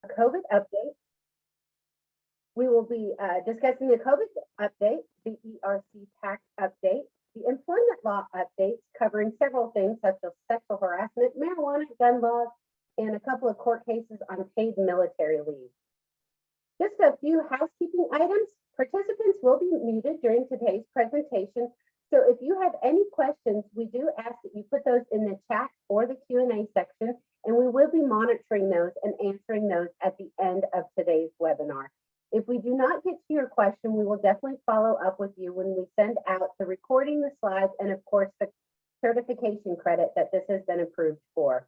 COVID update. We will be discussing the COVID update, the ERC tax update, the employment law updates covering several things such as sexual harassment, marijuana, gun laws, and a couple of court cases on paid military leave. Just a few housekeeping items. Participants will be muted during today's presentation. So if you have any questions, we do ask that you put those in the chat or the Q&A section, and we will be monitoring those and answering those at the end of today's webinar. If we do not get to your question, we will definitely follow up with you when we send out the recording, the slides, and of course, the certification credit that this has been approved for.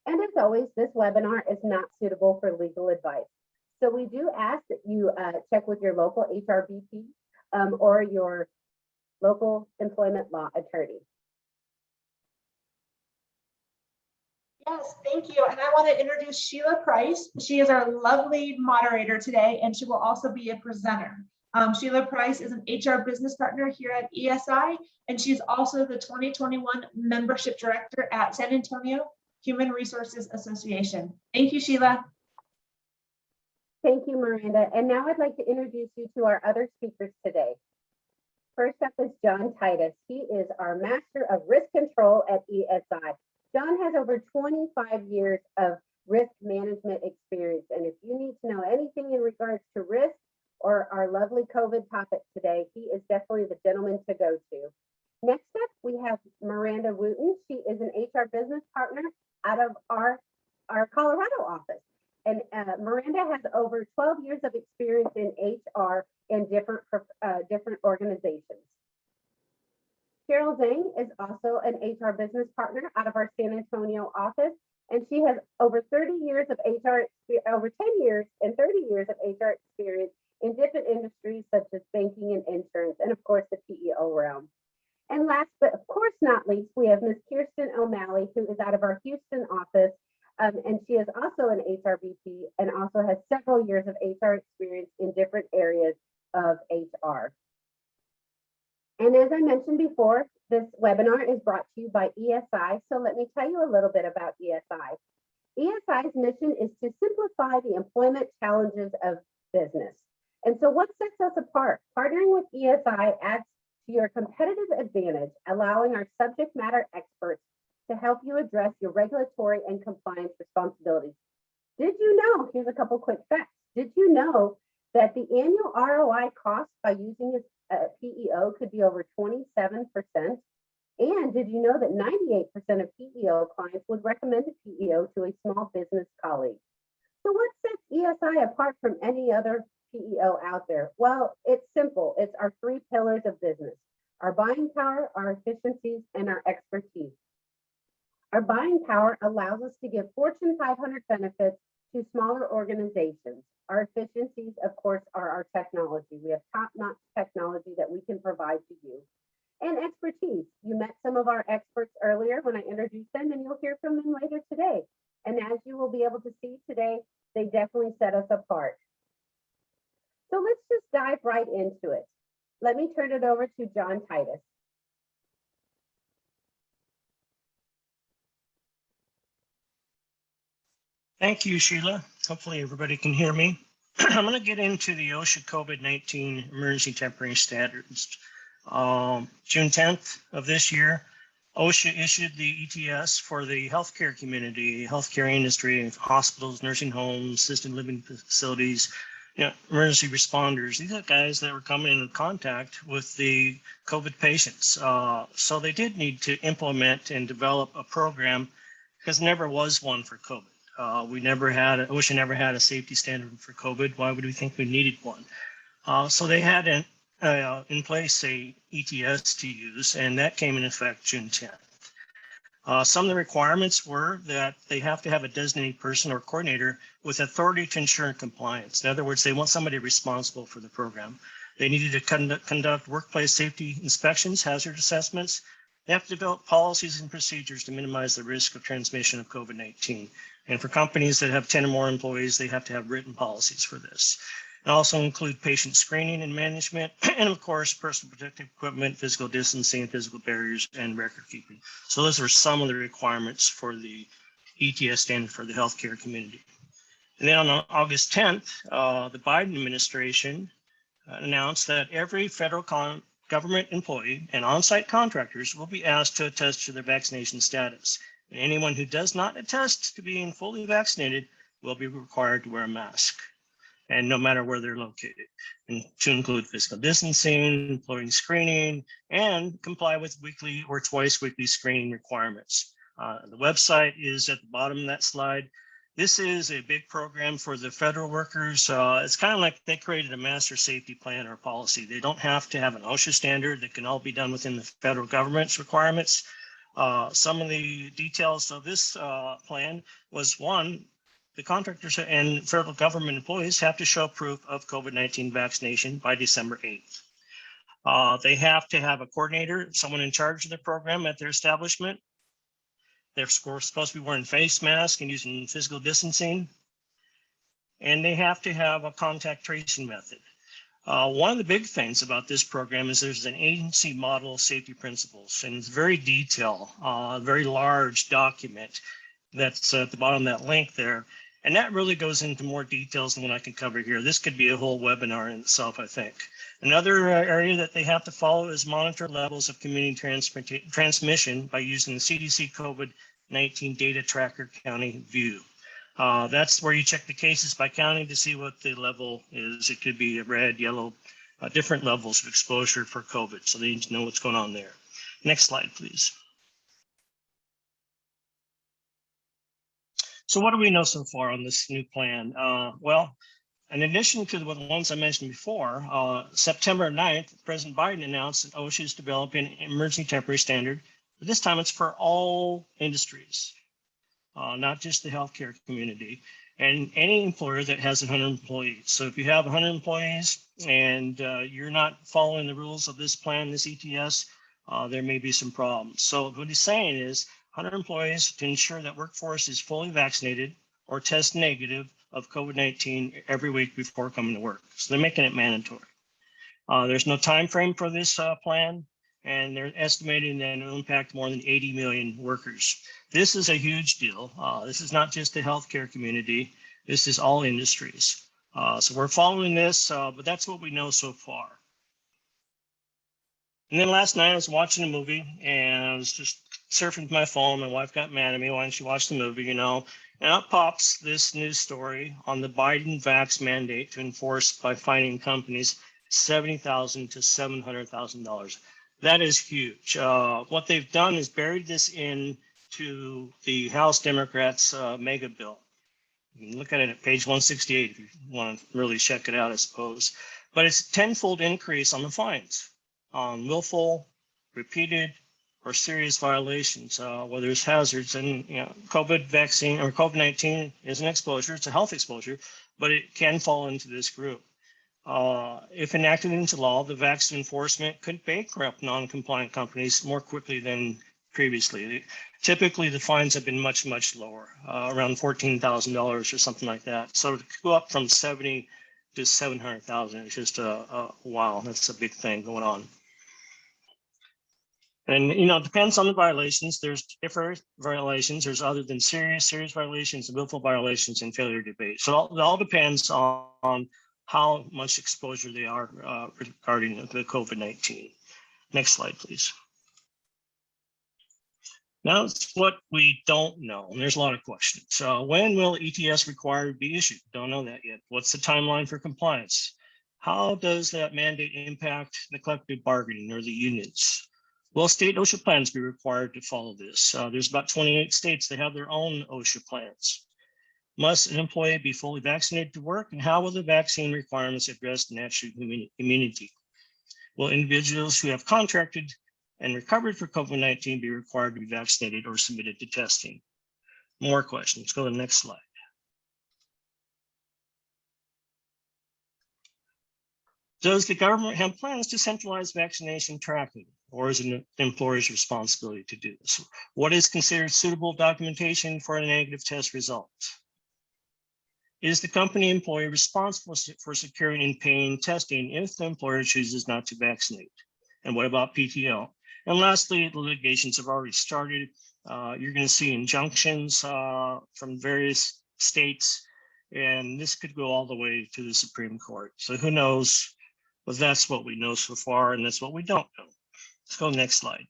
And as always, this webinar is not suitable for legal advice. So we do ask that you check with your local HRBP or your local employment law attorney. Yes, thank you. And I want to introduce Sheila Price. She is our lovely moderator today, and she will also be a presenter. Sheila Price is an HR business partner here at EESI, and she's also the 2021 membership director at San Antonio Human Resources Association. Thank you, Sheila. Thank you, Miranda. And now I'd like to introduce you to our other speakers today. First up is John Titus. He is our Master of Risk Control at EESI. John has over 25 years of risk management experience. And if you need to know anything in regards to risk or our lovely COVID topic today, he is definitely the gentleman to go to. Next up, we have Miranda Wooten. She is an HR business partner out of our Colorado office. And Miranda has over 12 years of experience in HR in different organizations. Cheryl Zhang is also an HR business partner out of our San Antonio office, and she has over 30 years of HR, over 10 years and 30 years of HR experience in different industries such as banking and insurance, and of course the PEO realm. And last but of course not least, we have Ms. Kirsten O'Malley, who is out of our Houston office, and she is also an HRBP and also has several years of HR experience in different areas of HR. And as I mentioned before, this webinar is brought to you by EESI. So let me tell you a little bit about EESI. EESI's mission is to simplify the employment challenges of business. And so what sets us apart? Partnering with EESI adds to your competitive advantage, allowing our subject matter experts to help you address your regulatory and compliance responsibilities. Did you know, here's a couple quick facts. Did you know that the annual ROI cost by using a PEO could be over 27%? And did you know that 98% of PEO clients would recommend a PEO to a small business colleague? So what sets EESI apart from any other PEO out there? Well, it's simple. It's our three pillars of business: our buying power, our efficiencies, and our expertise. Our buying power allows us to give Fortune 500 benefits to smaller organizations. Our efficiencies, of course, are our technology. We have top-notch technology that we can provide to you. And expertise. You met some of our experts earlier when I introduced them, and you'll hear from them later today. And as you will be able to see today, they definitely set us apart. So let's just dive right into it. Let me turn it over to John Titus. Thank you, Sheila. Hopefully everybody can hear me. I'm going to get into the OSHA COVID-19 emergency temporary standards. June 10th of this year, OSHA issued the ETS for the healthcare community, healthcare industry, hospitals, nursing homes, assisted living facilities, emergency responders. These are guys that were coming in contact with the COVID patients. So they did need to implement and develop a program because there never was one for COVID. OSHA never had a safety standard for COVID. Why would we think we needed one? So they had in place a ETS to use, and that came in effect June 10th. Some of the requirements were that they have to have a designated person or coordinator with authority to ensure compliance. In other words, they want somebody responsible for the program. They needed to conduct workplace safety inspections, hazard assessments. They have to develop policies and procedures to minimize the risk of transmission of COVID-19. And for companies that have 10 or more employees, they have to have written policies for this. It also include patient screening and management, and of course, personal protective equipment, physical distancing, physical barriers, and record keeping. So those are some of the requirements for the ETS standard for the healthcare community. And then on August 10th, the Biden administration announced that every federal government employee and on-site contractors will be asked to attest to their vaccination status. And anyone who does not attest to being fully vaccinated will be required to wear a mask, and no matter where they're located, and to include physical distancing, employee screening, and comply with weekly or twice weekly screening requirements. The website is at the bottom of that slide. This is a big program for the federal workers. It's kind of like they created a master safety plan or policy. They don't have to have an OSHA standard. That can all be done within the federal government's requirements. Some of the details of this plan was, one, the contractors and federal government employees have to show proof of COVID-19 vaccination by December 8th. They have to have a coordinator, someone in charge of the program at their establishment. They're supposed to be wearing face masks and using physical distancing. And they have to have a contact tracing method. One of the big things about this program is there's an agency model of safety principles, and it's very detailed, very large document that's at the bottom of that link there. And that really goes into more details than what I can cover here. This could be a whole webinar in itself, I think. Another area that they have to follow is monitor levels of community transmission by using the CDC COVID-19 data tracker county view. That's where you check the cases by county to see what the level is. It could be a red, yellow, different levels of exposure for COVID. So they need to know what's going on there. Next slide, please. So what do we know so far on this new plan? Well, in addition to the ones I mentioned before, September 9th, President Biden announced that OSHA is developing an emergency temporary standard. But this time it's for all industries, not just the healthcare community, and any employer that has 100 employees. So if you have 100 employees and you're not following the rules of this plan, this ETS, there may be some problems. So what he's saying is 100 employees to ensure that workforce is fully vaccinated or test negative of COVID-19 every week before coming to work. So they're making it mandatory. There's no time frame for this plan, and they're estimating that it will impact more than 80 million workers. This is a huge deal. This is not just the healthcare community. This is all industries. So we're following this, but that's what we know so far. And then last night I was watching a movie and I was just surfing my phone. My wife got mad at me. Why don't you watch the movie, you know? And up pops this news story on the Biden vax mandate to enforce by fining companies $70,000 to $700,000. That is huge. What they've done is buried this into the House Democrats' mega bill. You can look at it at page 168 if you want to really check it out, I suppose. But it's a tenfold increase on the fines on willful, repeated, or serious violations, where there's hazards. And COVID vaccine or COVID-19 is an exposure, it's a health exposure, but it can fall into this group. If enacted into law, the vaccine enforcement could bankrupt non-compliant companies more quickly than previously. Typically, the fines have been much, much lower, around $14,000 or something like that. So to go up from 70 to 700,000 is just wow, that's a big thing going on. And, it depends on the violations. There's different violations. There's other than serious violations, willful violations, and failure to obey. So it all depends on how much exposure they are regarding the COVID-19. Next slide, please. Now it's what we don't know, and there's a lot of questions. So when will ETS required be issued? Don't know that yet. What's the timeline for compliance? How does that mandate impact the collective bargaining or the unions? Will state OSHA plans be required to follow this? There's about 28 states that have their own OSHA plans. Must an employee be fully vaccinated to work? And how will the vaccine requirements address natural immunity? Will individuals who have contracted and recovered for COVID-19 be required to be vaccinated or submitted to testing? More questions. Go to the next slide. Does the government have plans to centralize vaccination tracking, or is it an employer's responsibility to do this? What is considered suitable documentation for a negative test result? Is the company employee responsible for securing and paying testing if the employer chooses not to vaccinate? And what about PTO? And lastly, the litigations have already started. You're going to see injunctions from various states, And this could go all the way to the Supreme Court. So who knows? But that's what we know so far, and that's what we don't know. Let's go next slide.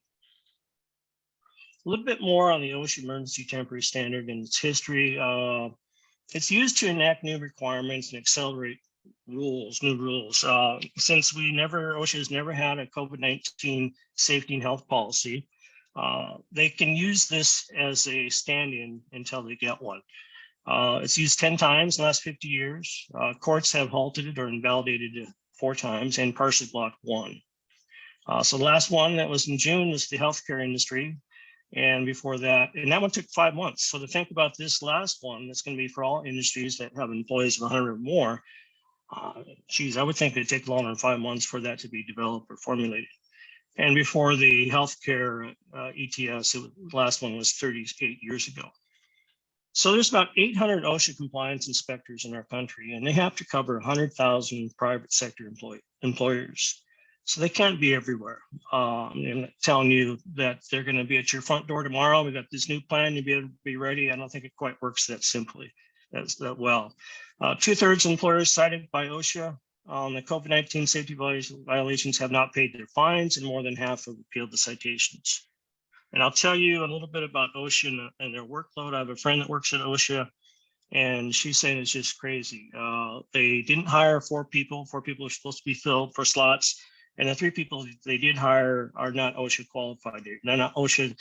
A little bit more on the OSHA Emergency Temporary Standard and its history. It's used to enact new requirements and accelerate new rules. Since OSHA has never had a COVID-19 safety and health policy, they can use this as a stand-in until they get one. It's used 10 times in the last 50 years. Courts have halted it or invalidated it 4 times and partially blocked 1. So the last one that was in June was the healthcare industry. And before that, and that one took 5 months. So to think about this last one, that's going to be for all industries that have employees of 100 or more. Geez, I would think it'd take longer than 5 months for that to be developed or formulated. And before the healthcare ETS, the last one was 38 years ago. So there's about 800 OSHA compliance inspectors in our country, and they have to cover 100,000 private sector employers. So they can't be everywhere. I'm telling you that they're going to be at your front door tomorrow. We got this new plan, you'll be able to be ready. I don't think it quite works that simply, that well. 2/3 employers cited by OSHA on the COVID-19 safety violations have not paid their fines, and more than half have appealed the citations. And I'll tell you a little bit about OSHA and their workload. I have a friend that works at OSHA, and she's saying it's just crazy. They didn't hire 4 people. 4 people are supposed to be filled for slots. And the 3 people they did hire are not OSHA qualified. They're not OSHA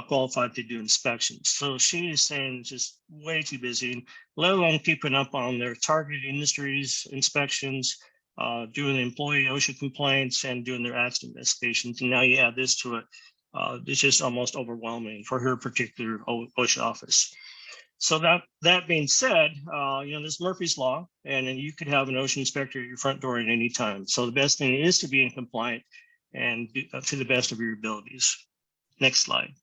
qualified to do inspections. So she is saying it's just way too busy, let alone keeping up on their targeted industries inspections, doing the employee OSHA complaints, and doing their accident investigations. And now you add this to it. It's just almost overwhelming for her particular OSHA office. So that being said, there's Murphy's Law, and then you could have an OSHA inspector at your front door at any time. So the best thing is to be in compliant and to the best of your abilities. Next slide.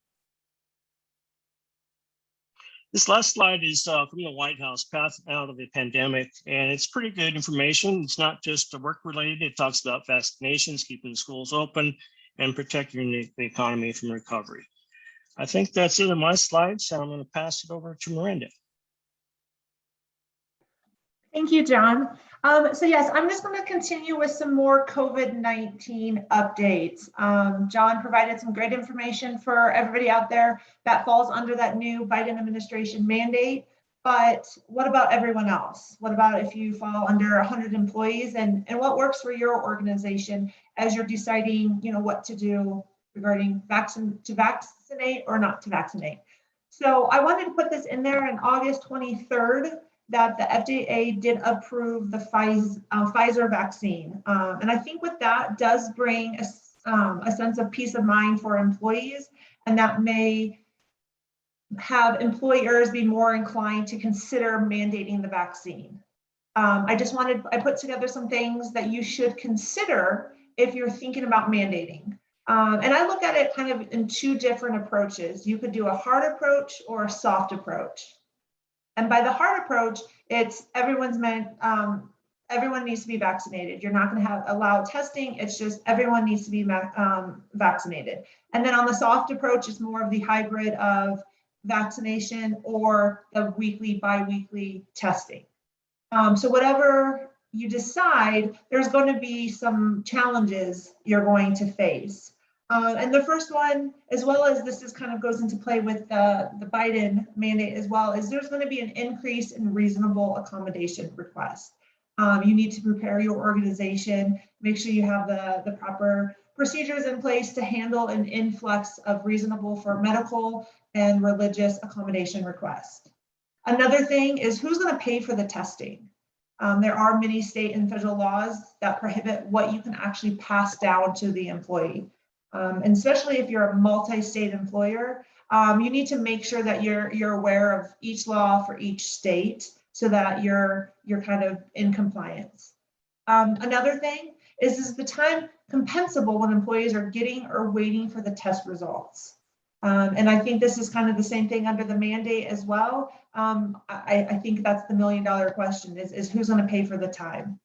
This last slide is from the White House, Path Out of the Pandemic, and it's pretty good information. It's not just work related. It talks about vaccinations, keeping the schools open, and protecting the economy from recovery. I think that's it on my slides, and I'm going to pass it over to Miranda. Thank you, John. So yes, I'm just going to continue with some more COVID-19 updates. John provided some great information for everybody out there that falls under that new Biden administration mandate. But what about everyone else? What about if you fall under 100 employees, and what works for your organization as you're deciding, what to do regarding to vaccinate or not to vaccinate? So I wanted to put this in there on August 23rd that the FDA did approve the Pfizer vaccine. And I think with that does bring a sense of peace of mind for employees, and that may have employers be more inclined to consider mandating the vaccine. I put together some things that you should consider if you're thinking about mandating. And I look at it kind of in 2 different approaches. You could do a hard approach or a soft approach. And by the hard approach, it's everyone needs to be vaccinated. You're not going to allow testing. It's just everyone needs to be vaccinated. And then on the soft approach, it's more of the hybrid of vaccination or the weekly, bi-weekly testing. So whatever you decide, there's going to be some challenges you're going to face. And the first one, as well as this kind of goes into play with the Biden mandate as well, is there's going to be an increase in reasonable accommodation requests. You need to prepare your organization, make sure you have the proper procedures in place to handle an influx of reasonable for medical and religious accommodation requests. Another thing is who's going to pay for the testing. There are many state and federal laws that prohibit what you can actually pass down to the employee. And especially if you're a multi-state employer, you need to make sure that you're aware of each law for each state so that you're kind of in compliance. Another thing is the time compensable when employees are getting or waiting for the test results. And I think this is kind of the same thing under the mandate as well. I think that's the $1 million question is who's going to pay for the time.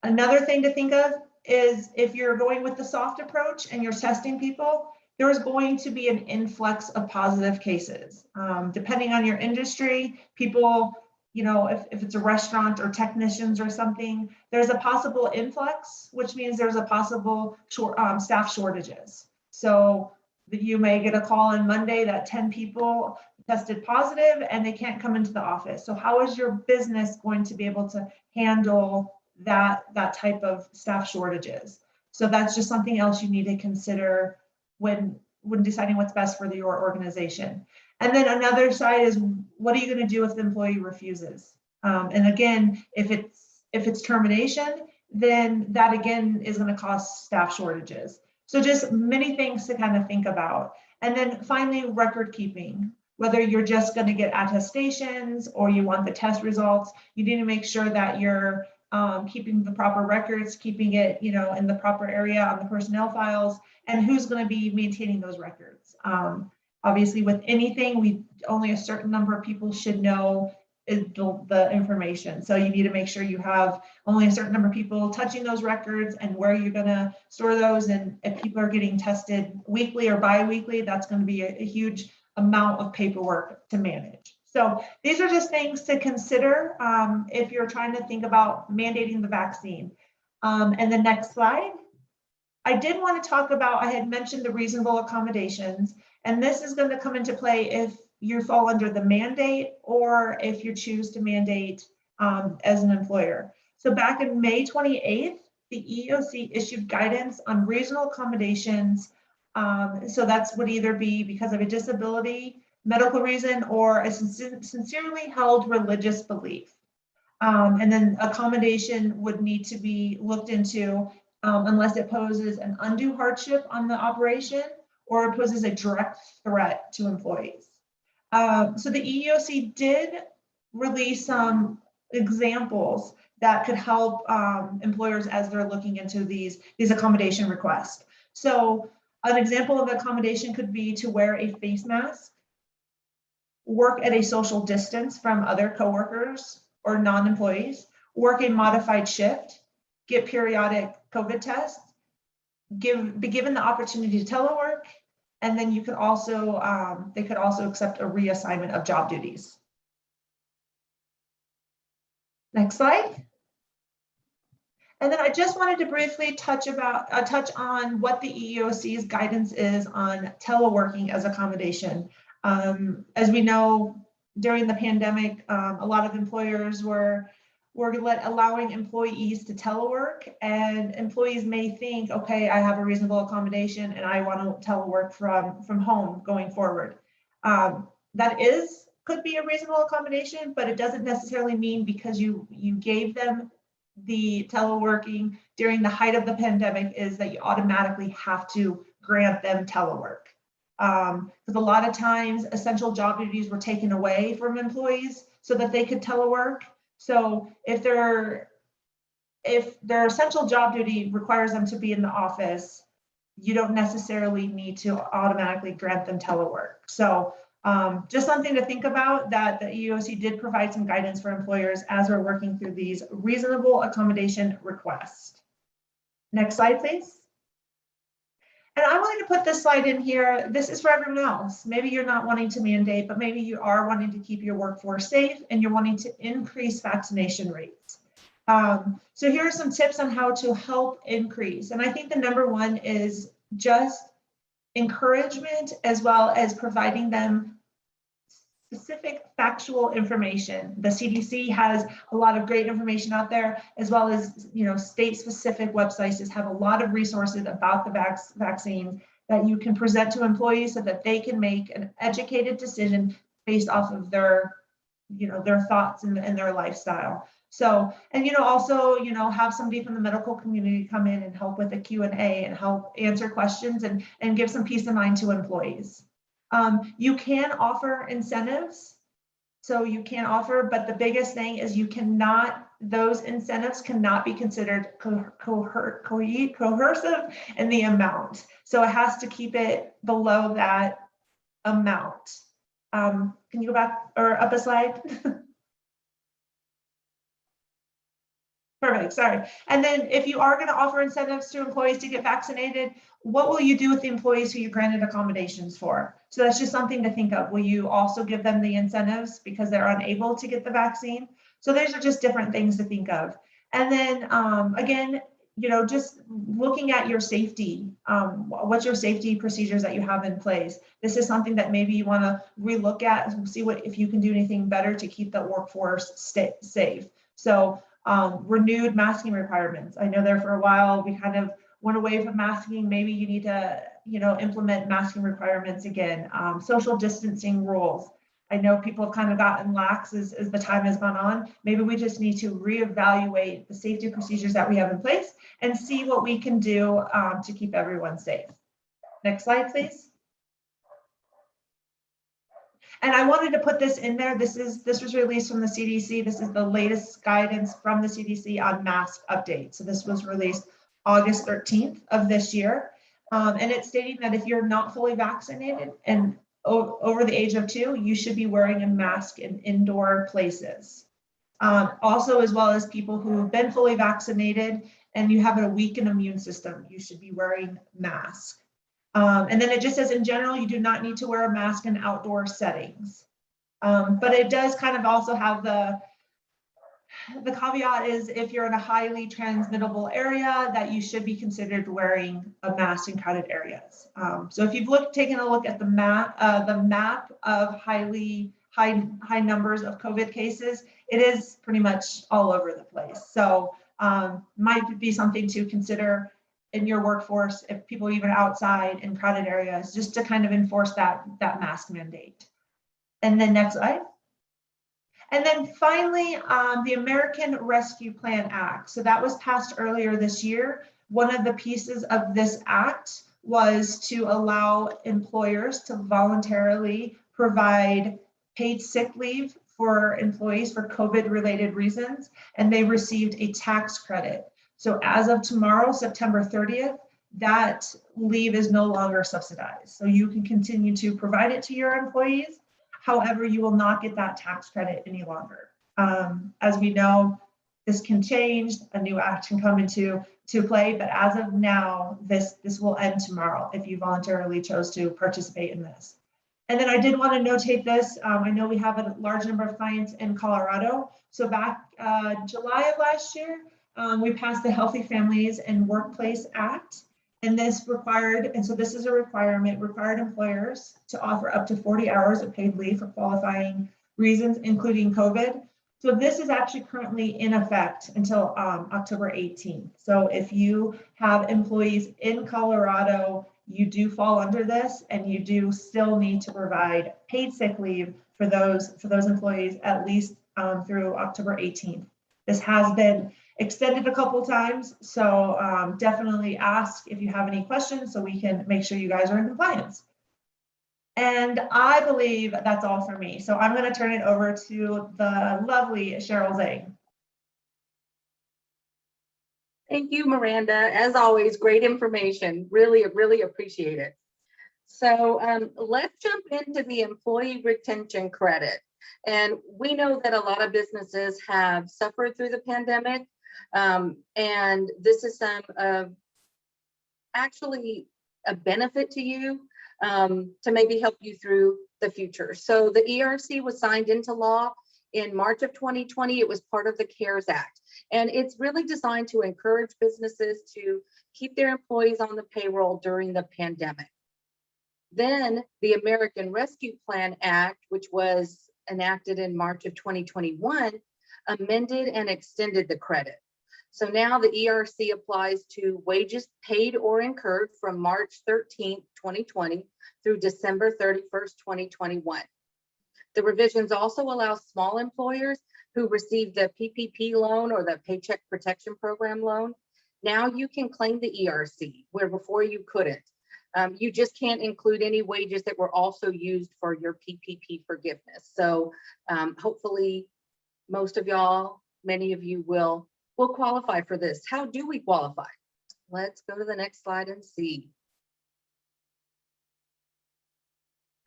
Another thing to think of is if you're going with the soft approach and you're testing people, there's going to be an influx of positive cases. Depending on your industry, people if it's a restaurant or technicians or something, there's a possible influx, which means there's a possible staff shortages. So you may get a call on Monday that 10 people tested positive and they can't come into the office. So how is your business going to be able to handle that type of staff shortages? So that's just something else you need to consider when deciding what's best for your organization. And then another side is, what are you going to do if the employee refuses? And again, if it's termination, then that again is going to cause staff shortages. So just many things to kind of think about. And then finally, record keeping. Whether you're just going to get attestations or you want the test results, you need to make sure that you're keeping the proper records, keeping it, in the proper area on the personnel files, and who's going to be maintaining those records. Obviously, with anything, only a certain number of people should know the information. So you need to make sure you have only a certain number of people touching those records and where you're going to store those. And if people are getting tested weekly or bi-weekly, that's going to be a huge amount of paperwork to manage. So these are just things to consider if you're trying to think about mandating the vaccine. And the next slide. I did want to talk about, I had mentioned the reasonable accommodations, and this is going to come into play if you fall under the mandate or if you choose to mandate as an employer. So back in May 28th, the EEOC issued guidance on reasonable accommodations. So that's would either be because of a disability, medical reason, or a sincerely held religious belief. And then accommodation would need to be looked into unless it poses an undue hardship on the operation or it poses a direct threat to employees. So the EEOC did release some examples that could help employers as they're looking into these accommodation requests. So an example of accommodation could be to wear a face mask, work at a social distance from other coworkers or non-employees, work a modified shift, get periodic COVID tests, be given the opportunity to telework, and then you could also, they could also accept a reassignment of job duties. Next slide. And then I just wanted to briefly touch on what the EEOC's guidance is on teleworking as accommodation. As we know, during the pandemic, a lot of employers were allowing employees to telework, and employees may think, okay, I have a reasonable accommodation and I want to telework from home going forward. That could be a reasonable accommodation, but it doesn't necessarily mean because you gave them the teleworking during the height of the pandemic is that you automatically have to grant them telework. Because a lot of times essential job duties were taken away from employees so that they could telework. So if their essential job duty requires them to be in the office, you don't necessarily need to automatically grant them telework. So just something to think about, that the EEOC did provide some guidance for employers as we're working through these reasonable accommodation requests. Next slide, please. And I wanted to put this slide in here. This is for everyone else. Maybe you're not wanting to mandate, but maybe you are wanting to keep your workforce safe and you're wanting to increase vaccination rates. So here are some tips on how to help increase. And I think the number one is just encouragement, as well as providing them specific factual information. The CDC has a lot of great information out there, as well as state-specific websites just have a lot of resources about the vaccine that you can present to employees so that they can make an educated decision based off of their thoughts and their lifestyle. So, and also have somebody from the medical community come in and help with the Q&A and help answer questions and give some peace of mind to employees. You can offer incentives. So you can offer, but the biggest thing is those incentives cannot be considered coercive in the amount. So it has to keep it below that amount. Can you go back or up a slide? Perfect, sorry. And then if you are going to offer incentives to employees to get vaccinated, what will you do with the employees who you granted accommodations for? So that's just something to think of. Will you also give them the incentives because they're unable to get the vaccine? So those are just different things to think of. And then again, just looking at your safety, what's your safety procedures that you have in place? This is something that maybe you want to relook at and see if you can do anything better to keep the workforce safe. So renewed masking requirements. I know there for a while we kind of went away from masking. Maybe you need to, implement masking requirements again. Social distancing rules. I know people have kind of gotten lax as the time has gone on. Maybe we just need to reevaluate the safety procedures that we have in place and see what we can do to keep everyone safe. Next slide, please. And I wanted to put this in there. This was released from the CDC. This is the latest guidance from the CDC on mask updates. So this was released August 13th of this year. And it's stating that if you're not fully vaccinated and over the age of 2, you should be wearing a mask in indoor places. Also, as well as people who have been fully vaccinated and you have a weakened immune system, you should be wearing masks. And then it just says in general, you do not need to wear a mask in outdoor settings. But it does kind of also have the caveat is if you're in a highly transmittable area that you should be considered wearing a mask in crowded areas. So if you've taken a look at the map of high numbers of COVID cases, it is pretty much all over the place. So might be something to consider in your workforce if people are even outside in crowded areas, just to kind of enforce that mask mandate. And then next slide. And then finally, the American Rescue Plan Act. So that was passed earlier this year. One of the pieces of this act was to allow employers to voluntarily provide paid sick leave for employees for COVID-related reasons, and they received a tax credit. So as of tomorrow, September 30th, that leave is no longer subsidized. So you can continue to provide it to your employees. However, you will not get that tax credit any longer. As we know, this can change, a new act can come into play, but as of now, this will end tomorrow if you voluntarily chose to participate in this. And then I did want to notate this. I know we have a large number of clients in Colorado. So back July of last year, we passed the Healthy Families and Workplace Act. And this is a requirement, required employers to offer up to 40 hours of paid leave for qualifying reasons, including COVID. So this is actually currently in effect until October 18th. So if you have employees in Colorado, you do fall under this, and you do still need to provide paid sick leave for those employees at least through October 18th. This has been extended a couple times, so definitely ask if you have any questions so we can make sure you guys are in compliance. And I believe that's all for me. So I'm going to turn it over to the lovely Cheryl Zhang. Thank you, Miranda. As always, great information. Really, really appreciate it. So let's jump into the employee retention credit. And we know that a lot of businesses have suffered through the pandemic. And this is actually a benefit to you to maybe help you through the future. So the ERC was signed into law in March of 2020. It was part of the CARES Act. And it's really designed to encourage businesses to keep their employees on the payroll during the pandemic. Then the American Rescue Plan Act, which was enacted in March of 2021, amended and extended the credit. So now the ERC applies to wages paid or incurred from March 13th, 2020 through December 31st, 2021. The revisions also allow small employers who receive the PPP loan or the Paycheck Protection Program loan. Now you can claim the ERC, where before you couldn't. You just can't include any wages that were also used for your PPP forgiveness. So hopefully most of y'all, many of you will qualify for this. How do we qualify? Let's go to the next slide and see.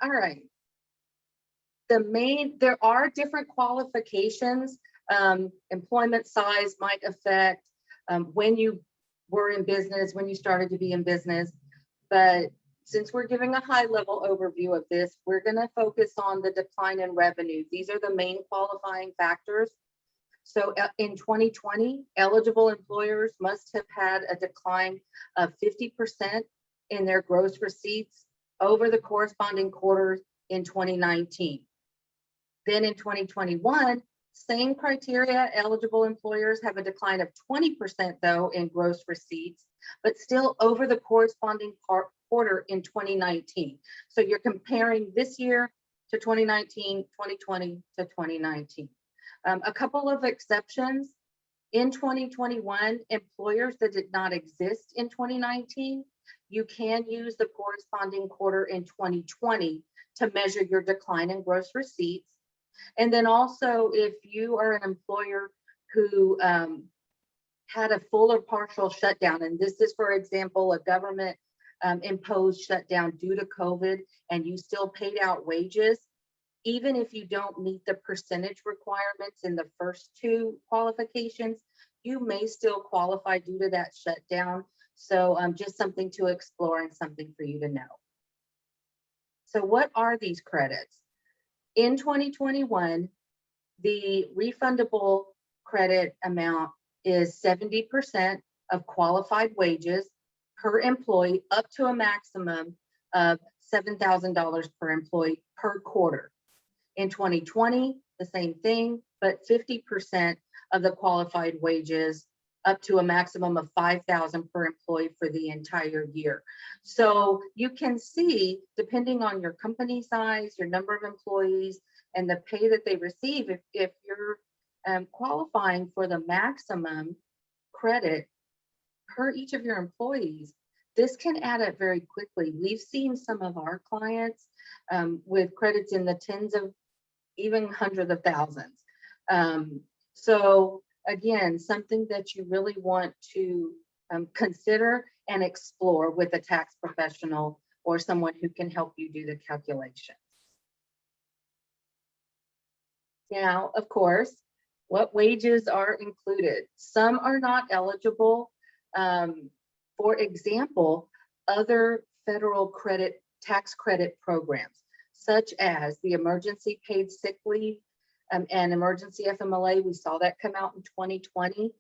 All right. There are different qualifications Employment size might affect when you were in business, when you started to be in business. But since we're giving a high level overview of this, we're going to focus on the decline in revenue. These are the main qualifying factors. So in 2020, eligible employers must have had a decline of 50% in their gross receipts over the corresponding quarters in 2019. Then in 2021, same criteria, eligible employers have a decline of 20% though in gross receipts, but still over the corresponding quarter in 2019. So you're comparing this year to 2019, 2020 to 2019. A couple of exceptions. In 2021, employers that did not exist in 2019, you can use the corresponding quarter in 2020 to measure your decline in gross receipts. And then also, if you are an employer who had a full or partial shutdown, and this is, for example, a government imposed shutdown due to COVID, and you still paid out wages, even if you don't meet the percentage requirements in the first two qualifications, you may still qualify due to that shutdown. So just something to explore and something for you to know. So what are these credits? In 2021, the refundable credit amount is 70% of qualified wages per employee, up to a maximum of $7,000 per employee per quarter. In 2020, the same thing, but 50% of the qualified wages up to a maximum of $5,000 per employee for the entire year. So you can see, depending on your company size, your number of employees, and the pay that they receive, if you're qualifying for the maximum credit per each of your employees, this can add up very quickly. We've seen some of our clients with credits in the tens of, even hundreds of thousands. So again, something that you really want to consider and explore with a tax professional or someone who can help you do the calculations. Now, of course, what wages are included? Some are not eligible. For example, other federal tax credit programs, such as the emergency paid sick leave and emergency FMLA. We saw that come out in 2020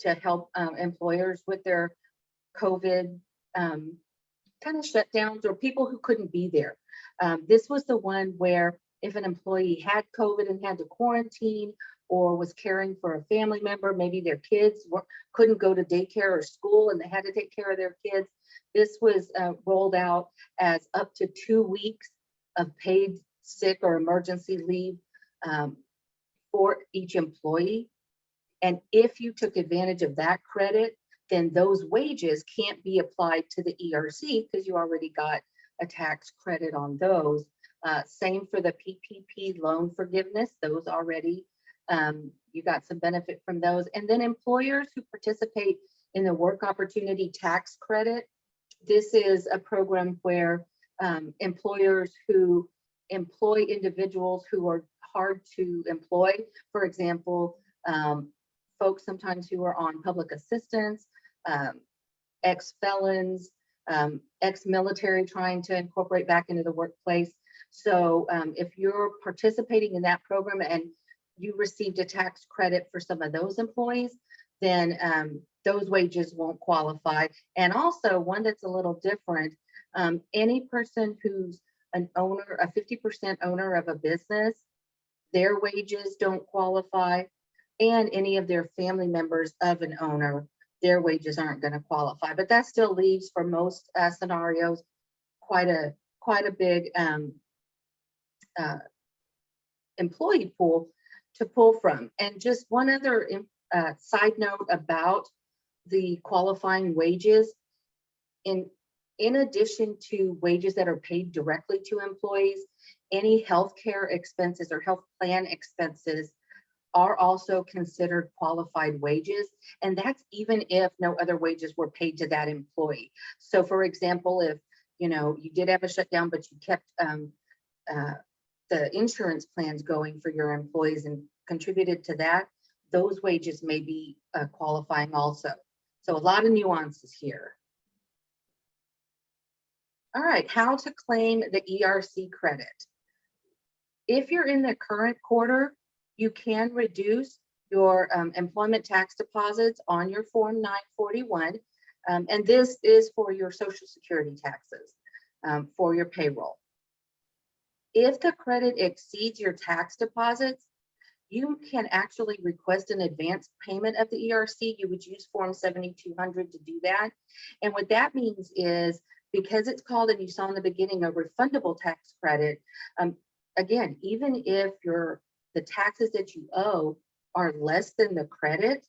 to help employers with their COVID kind of shutdowns or people who couldn't be there. This was the one where if an employee had COVID and had to quarantine or was caring for a family member, maybe their kids couldn't go to daycare or school and they had to take care of their kids, this was rolled out as up to 2 weeks of paid sick or emergency leave for each employee. And if you took advantage of that credit, then those wages can't be applied to the ERC because you already got a tax credit on those. Same for the PPP loan forgiveness, those already, you got some benefit from those. And then employers who participate in the work opportunity tax credit, this is a program where employers who employ individuals who are hard to employ, for example, folks sometimes who are on public assistance, ex-felons, ex-military trying to incorporate back into the workplace. So if you're participating in that program and you received a tax credit for some of those employees, then those wages won't qualify. And also one that's a little different, any person who's an owner, a 50% owner of a business, their wages don't qualify, and any of their family members of an owner, their wages aren't going to qualify. But that still leaves, for most scenarios, quite a big employee pool to pull from. And just one other side note about the qualifying wages, in addition to wages that are paid directly to employees, any healthcare expenses or health plan expenses are also considered qualified wages. And that's even if no other wages were paid to that employee. So for example, if you did have a shutdown, but you kept the insurance plans going for your employees and contributed to that, those wages may be qualifying also. So a lot of nuances here. All right, how to claim the ERC credit. If you're in the current quarter, you can reduce your employment tax deposits on your Form 941. And this is for your Social Security taxes for your payroll. If the credit exceeds your tax deposits, you can actually request an advance payment of the ERC. You would use Form 7200 to do that. And what that means is, because it's called, and you saw in the beginning, a refundable tax credit, again, even if the taxes that you owe are less than the credit,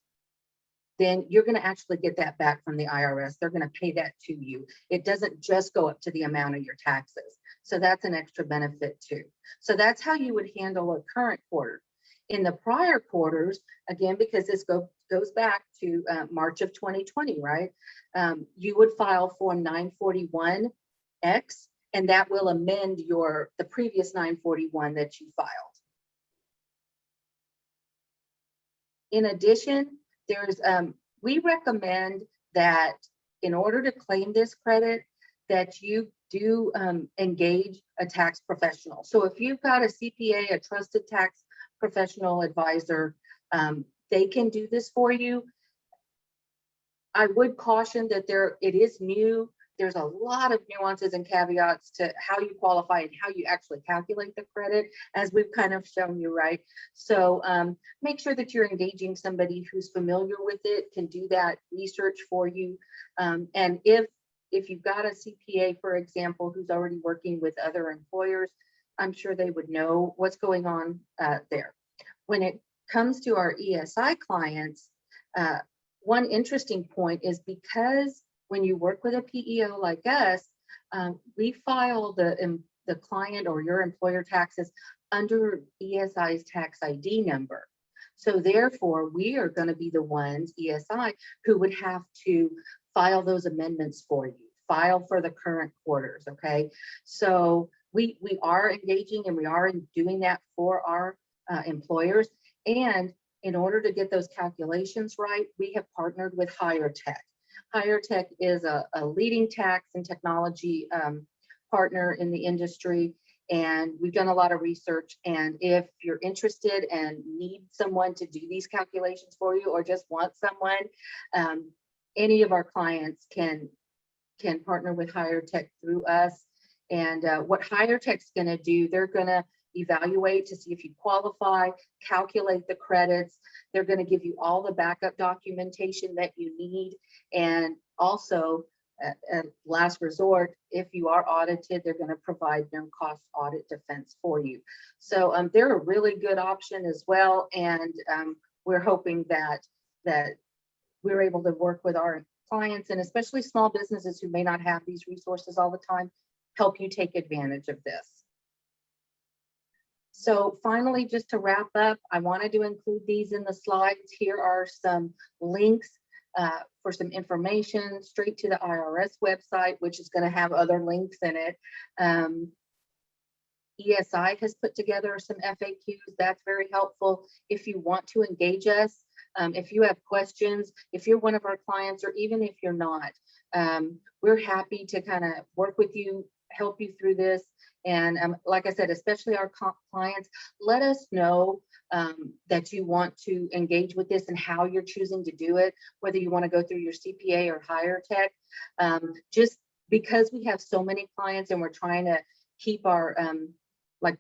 then you're going to actually get that back from the IRS. They're going to pay that to you. It doesn't just go up to the amount of your taxes. So that's an extra benefit too. So that's how you would handle a current quarter. In the prior quarters, again, because this goes back to March of 2020, right? You would file Form 941X, and that will amend the previous 941 that you filed. In addition, we recommend that in order to claim this credit, that you do engage a tax professional. So if you've got a CPA, a trusted tax professional advisor, they can do this for you. I would caution that it is new. There's a lot of nuances and caveats to how you qualify and how you actually calculate the credit, as we've kind of shown you, right? So make sure that you're engaging somebody who's familiar with it, can do that research for you. And if you've got a CPA, for example, who's already working with other employers, I'm sure they would know what's going on there. When it comes to our ESI clients, one interesting point is, because when you work with a PEO like us, we file the client or your employer taxes under ESI's tax ID number. So therefore, we are going to be the ones, ESI, who would have to file those amendments for you, file for the current quarters, okay? So we are engaging, and we are doing that for our employers. And in order to get those calculations right, we have partnered with HireTech. HireTech is a leading tax and technology partner in the industry, and we've done a lot of research. And if you're interested and need someone to do these calculations for you, or just want someone, any of our clients can partner with HireTech through us. And what HireTech's going to do, they're going to evaluate to see if you qualify, calculate the credits. They're going to give you all the backup documentation that you need. And also, at last resort, if you are audited, they're going to provide no cost audit defense for you. So they're a really good option as well. And we're hoping that we're able to work with our clients, and especially small businesses who may not have these resources all the time, help you take advantage of this. So finally, just to wrap up, I wanted to include these in the slides. Here are some links for some information straight to the IRS website, which is going to have other links in it. ESI has put together some FAQs. That's very helpful if you want to engage us. If you have questions, if you're one of our clients, or even if you're not, we're happy to kind of work with you, help you through this. And like I said, especially our clients, let us know that you want to engage with this and how you're choosing to do it, whether you want to go through your CPA or HireTech. Just because we have so many clients and we're trying to keep our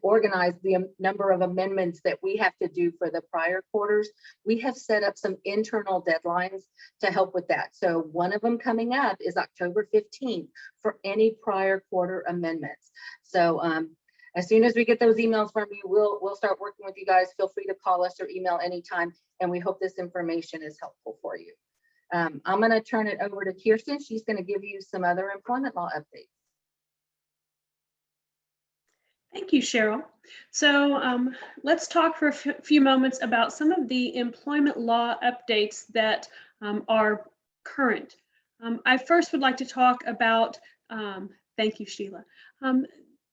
organize the number of amendments that we have to do for the prior quarters, we have set up some internal deadlines to help with that. So one of them coming up is October 15th for any prior quarter amendments. So as soon as we get those emails from you, we'll start working with you guys. Feel free to call us or email anytime, and we hope this information is helpful for you. I'm going to turn it over to Kirsten. She's going to give you some other employment law updates. Thank you, Cheryl. So let's talk for a few moments about some of the employment law updates that are current. I first would like to talk about, thank you, Sheila,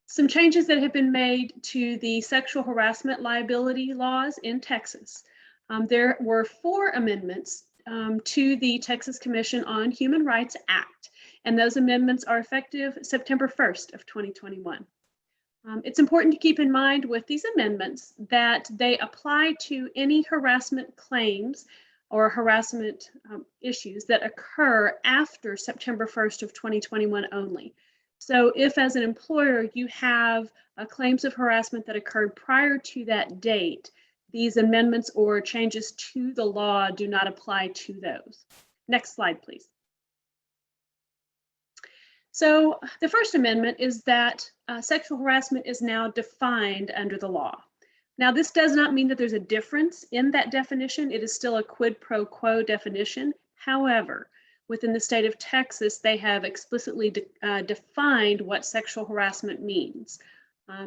some changes that have been made to the sexual harassment liability laws in Texas. There were 4 amendments to the Texas Commission on Human Rights Act, and those amendments are effective September 1st of 2021. It's important to keep in mind with these amendments that they apply to any harassment claims or harassment issues that occur after September 1st of 2021 only. So if as an employer you have claims of harassment that occurred prior to that date, these amendments or changes to the law do not apply to those. Next slide, please. So the First Amendment is that sexual harassment is now defined under the law. Now, this does not mean that there's a difference in that definition. It is still a quid pro quo definition. However, within the state of Texas, they have explicitly defined what sexual harassment means.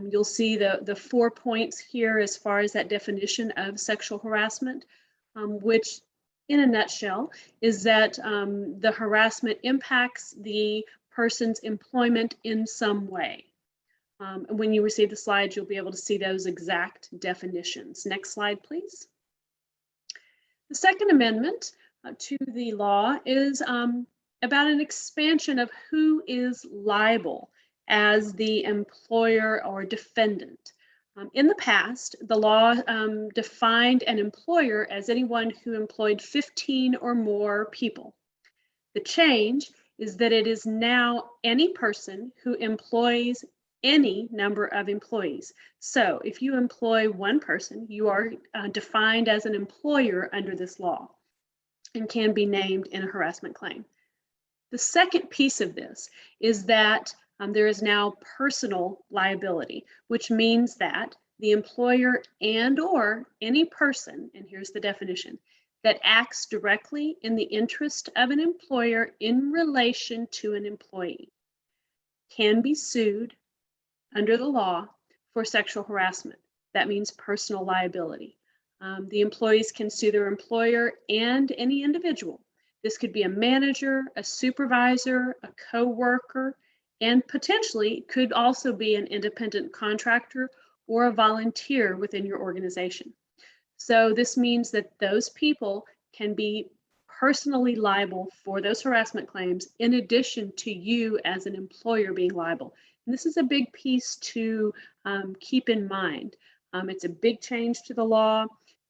You'll see the 4 points here as far as that definition of sexual harassment, which in a nutshell is that the harassment impacts the person's employment in some way. When you receive the slides, you'll be able to see those exact definitions. Next slide, please. The Second Amendment to the law is about an expansion of who is liable as the employer or defendant. In the past, the law defined an employer as anyone who employed 15 or more people. The change is that it is now any person who employs any number of employees. So if you employ one person, you are defined as an employer under this law and can be named in a harassment claim. The second piece of this is that there is now personal liability, which means that the employer and or any person, and here's the definition, that acts directly in the interest of an employer in relation to an employee can be sued under the law for sexual harassment. That means personal liability. The employees can sue their employer and any individual. This could be a manager, a supervisor, a co-worker, and potentially could also be an independent contractor or a volunteer within your organization. So this means that those people can be personally liable for those harassment claims in addition to you as an employer being liable. And this is a big piece to keep in mind. It's a big change to the law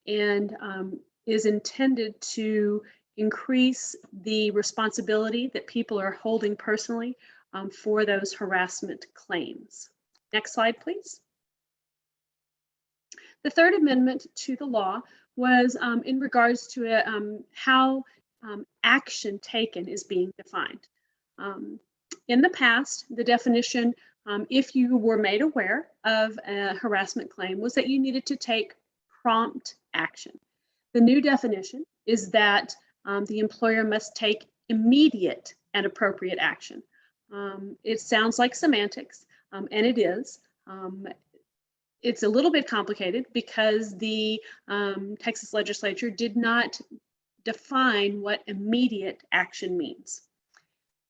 and is intended to increase the responsibility that people are holding personally for those harassment claims. Next slide, please. The Third Amendment to the law was in regards to how action taken is being defined. In the past, the definition, if you were made aware of a harassment claim, was that you needed to take prompt action. The new definition is that the employer must take immediate and appropriate action. It sounds like semantics, and it is. It's a little bit complicated because the Texas legislature did not define what immediate action means.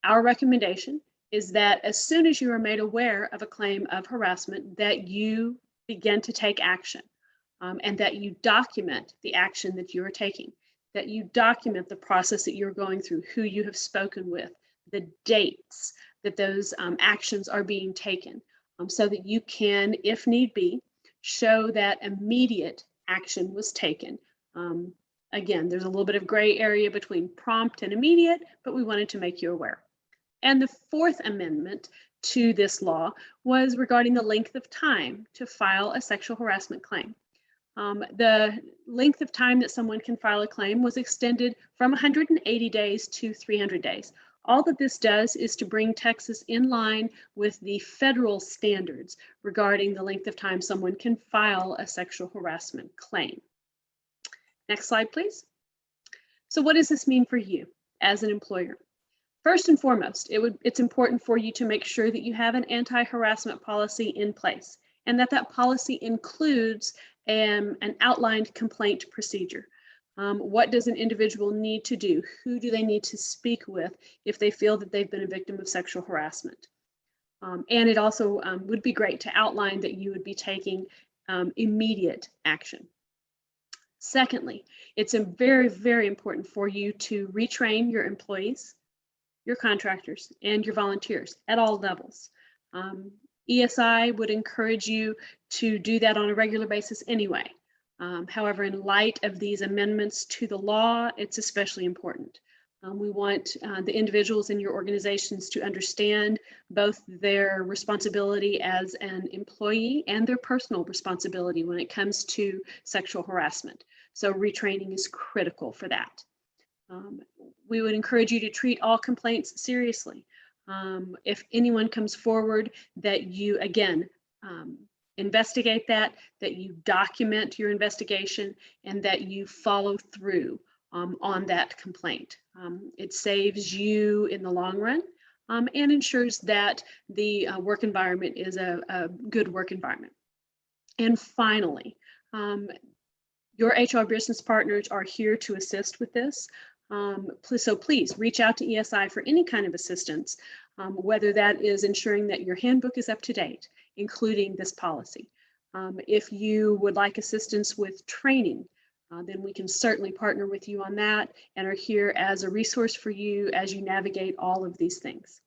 Our recommendation is that as soon as you are made aware of a claim of harassment, that you begin to take action and that you document the action that you are taking, that you document the process that you're going through, who you have spoken with, the dates that those actions are being taken, so that you can, if need be, show that immediate action was taken. Again, there's a little bit of gray area between prompt and immediate, but we wanted to make you aware. And the Fourth Amendment to this law was regarding the length of time to file a sexual harassment claim. The length of time that someone can file a claim was extended from 180 days to 300 days. All that this does is to bring Texas in line with the federal standards regarding the length of time someone can file a sexual harassment claim. Next slide, please. So what does this mean for you as an employer? First and foremost, it's important for you to make sure that you have an anti-harassment policy in place and that that policy includes an outlined complaint procedure. What does an individual need to do? Who do they need to speak with if they feel that they've been a victim of sexual harassment? And it also would be great to outline that you would be taking immediate action. Secondly, it's very, very important for you to retrain your employees, your contractors, and your volunteers at all levels. ESI would encourage you to do that on a regular basis anyway. However, in light of these amendments to the law, it's especially important. We want the individuals in your organizations to understand both their responsibility as an employee and their personal responsibility when it comes to sexual harassment. So retraining is critical for that. We would encourage you to treat all complaints seriously. If anyone comes forward, that you, again, investigate that you document your investigation, and that you follow through on that complaint. It saves you in the long run and ensures that the work environment is a good work environment. And finally, your HR business partners are here to assist with this. So please reach out to ESI for any kind of assistance, whether that is ensuring that your handbook is up to date, including this policy. If you would like assistance with training, then we can certainly partner with you on that and are here as a resource for you as you navigate all of these things.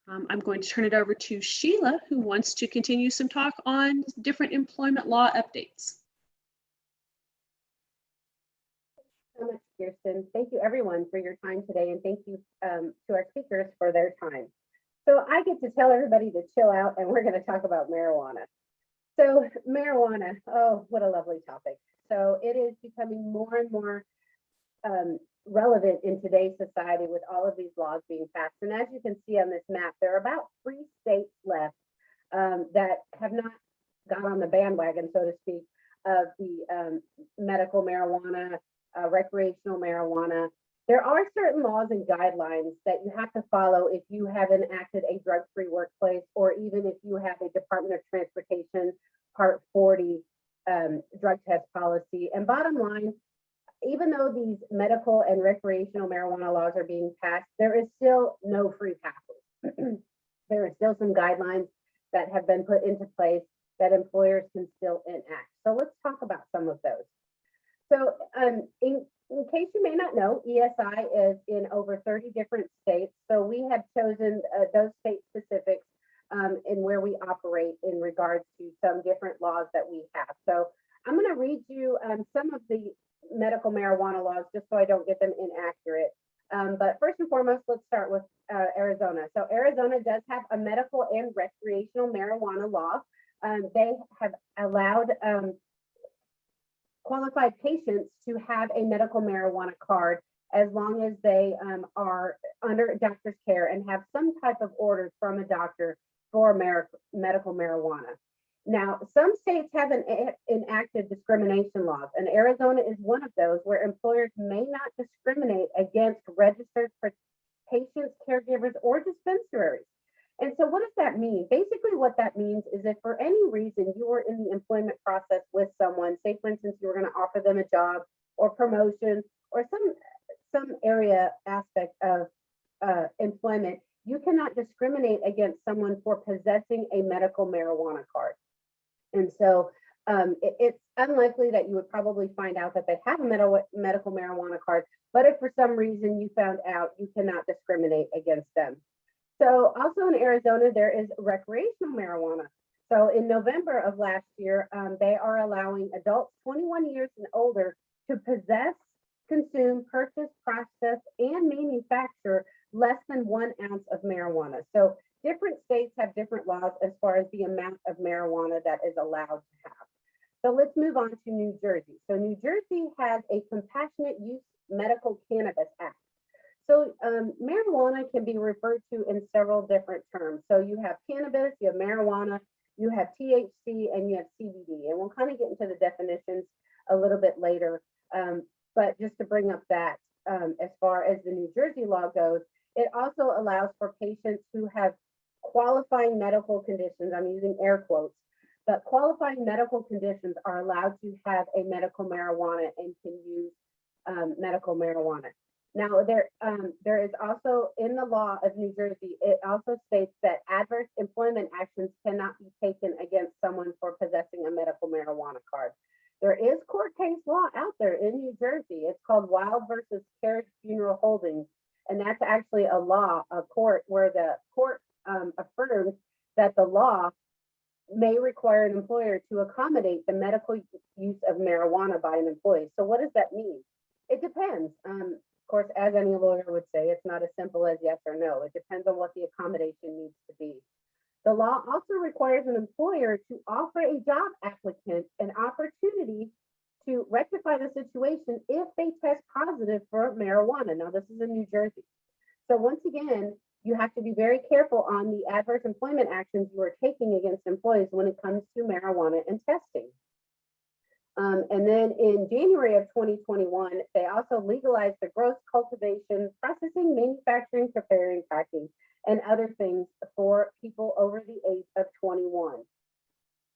I'm going to turn it over to Sheila, who wants to continue some talk on different employment law updates. So much, Kirsten. Thank you, everyone, for your time today, and thank you to our speakers for their time. So I get to tell everybody to chill out, and we're going to talk about marijuana. So marijuana, oh, what a lovely topic. So it is becoming more and more relevant in today's society with all of these laws being passed. And as you can see on this map, there are about 3 states left that have not got on the bandwagon, so to speak, of the medical marijuana, recreational marijuana. There are certain laws and guidelines that you have to follow if you have enacted a drug-free workplace, or even if you have a Department of Transportation Part 40 drug test policy. And bottom line, even though these medical and recreational marijuana laws are being passed, there is still no free passes. There are still some guidelines that have been put into place that employers can still enact. So let's talk about some of those. So in case you may not know, ESI is in over 30 different states. So we have chosen those state specifics in where we operate in regards to some different laws that we have. So I'm going to read you some of the medical marijuana laws just so I don't get them inaccurate. But first and foremost, let's start with Arizona. So Arizona does have a medical and recreational marijuana law. They have allowed qualified patients to have a medical marijuana card as long as they are under a doctor's care and have some type of orders from a doctor for medical marijuana. Now, some states have enacted discrimination laws, and Arizona is one of those where employers may not discriminate against registered patients, caregivers, or dispensaries. And so what does that mean? Basically, what that means is if for any reason you were in the employment process with someone, say for instance, you were going to offer them a job or promotion or some area aspect of employment, you cannot discriminate against someone for possessing a medical marijuana card. And so it's unlikely that you would probably find out that they have a medical marijuana card, but if for some reason you found out, you cannot discriminate against them. So also in Arizona, there is recreational marijuana. So in November of last year, they are allowing adults 21 years and older to possess, consume, purchase, process, and manufacture less than 1 ounce of marijuana. So different states have different laws as far as the amount of marijuana that is allowed to have. So let's move on to New Jersey. So New Jersey has a Compassionate Use Medical Cannabis Act. So marijuana can be referred to in several different terms. So you have cannabis, you have marijuana, you have THC, and you have CBD. And we'll kind of get into the definitions a little bit later. But just to bring up that as far as the New Jersey law goes, it also allows for patients who have qualifying medical conditions, I'm using air quotes, but qualifying medical conditions are allowed to have a medical marijuana and can use medical marijuana. Now, there is also in the law of New Jersey, it also states that adverse employment actions cannot be taken against someone for possessing a medical marijuana card. There is court case law out there in New Jersey. It's called Wild versus Carriage Funeral Holdings. And that's actually a law, a court where the court affirms that the law may require an employer to accommodate the medical use of marijuana by an employee. So what does that mean? It depends. Of course, as any lawyer would say, it's not as simple as yes or no. It depends on what the accommodation needs to be. The law also requires an employer to offer a job applicant an opportunity to rectify the situation if they test positive for marijuana. Now, this is in New Jersey. So once again, you have to be very careful on the adverse employment actions you are taking against employees when it comes to marijuana and testing. And then in January of 2021, they also legalized the growth, cultivation, processing, manufacturing, preparing, packing, and other things for people over the age of 21.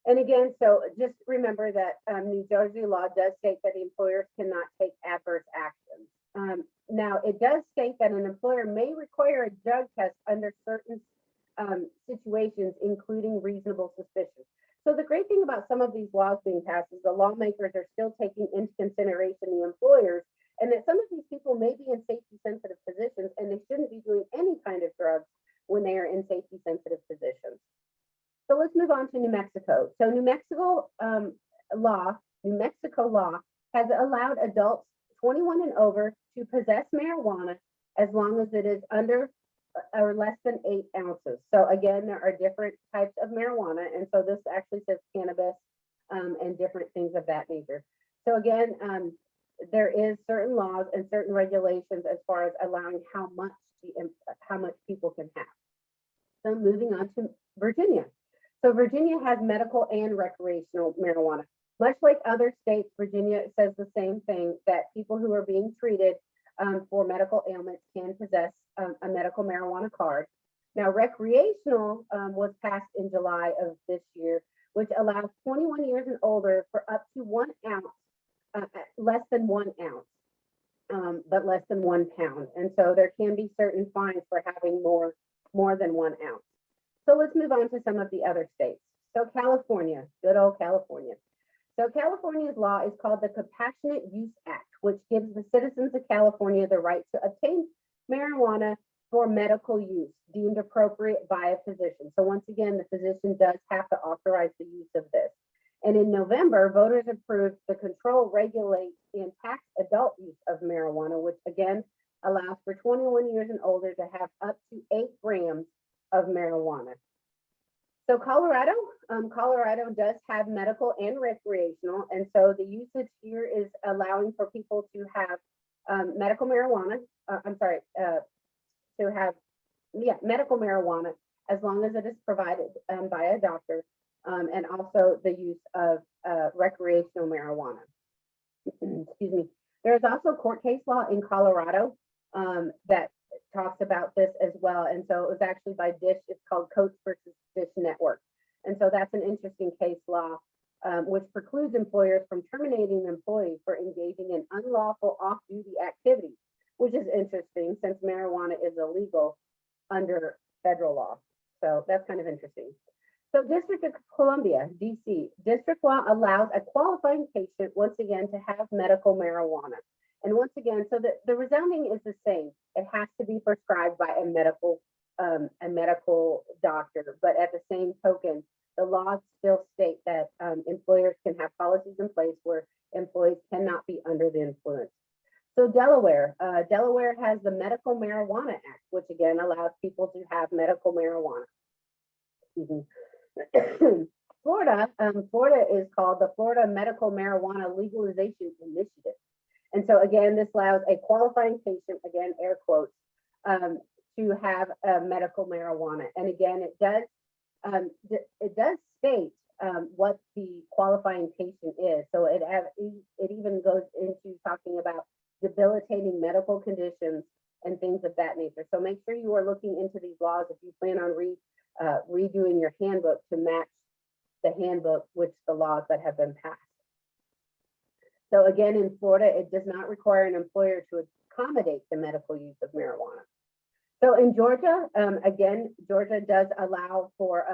And again, so just remember that New Jersey law does state that employers cannot take adverse actions. Now, it does state that an employer may require a drug test under certain situations, including reasonable suspicion. So the great thing about some of these laws being passed is the lawmakers are still taking into consideration the employers, and that some of these people may be in safety sensitive positions and they shouldn't be doing any kind of drugs when they are in safety sensitive positions. So let's move on to New Mexico. So New Mexico law has allowed adults 21 and over to possess marijuana as long as it is under or less than 8 ounces. So again, there are different types of marijuana. And so this actually says cannabis and different things of that nature. So again, there is certain laws and certain regulations as far as allowing how much people can have. So moving on to Virginia. So Virginia has medical and recreational marijuana. Much like other states, Virginia says the same thing, that people who are being treated for medical ailments can possess a medical marijuana card. Now, recreational was passed in July of this year, which allows 21 years and older for up to 1 ounce, less than 1 ounce, but less than 1 pound. And so there can be certain fines for having more than 1 ounce. So let's move on to some of the other states. So California, good old California. So California's law is called the Compassionate Use Act, which gives the citizens of California the right to obtain marijuana for medical use deemed appropriate by a physician. So once again, the physician does have to authorize the use of this. And in November, voters approved the Control, Regulate, and Tax Adult Use of Marijuana, which again allows for 21 years and older to have up to 8 grams of marijuana. So Colorado does have medical and recreational, and so the usage here is allowing for people to have medical marijuana. Medical marijuana as long as it is provided by a doctor, and also the use of recreational marijuana. Excuse me. There is also court case law in Colorado that talks about this as well. And so it was actually by Dish. It's called Coates versus Dish Network. And so that's an interesting case law, which precludes employers from terminating an employee for engaging in unlawful off-duty activities, which is interesting since marijuana is illegal under federal law. So that's kind of interesting. So District of Columbia, DC, district law allows a qualifying patient once again to have medical marijuana. And once again, so the resounding is the same. It has to be prescribed by a medical doctor, but at the same token, the laws still state that employers can have policies in place where employees cannot be under the influence. So Delaware has the Medical Marijuana Act, which again allows people to have medical marijuana. Florida is called the Florida Medical Marijuana Legalization Initiative. And so again, this allows a qualifying patient, again, air quotes, to have medical marijuana. And again, it does state what the qualifying patient is. So it even goes into talking about debilitating medical conditions and things of that nature. So make sure you are looking into these laws if you plan on redoing your handbook to match the handbook with the laws that have been passed. So again, in Florida, it does not require an employer to accommodate the medical use of marijuana. So in Georgia, again, Georgia does allow for,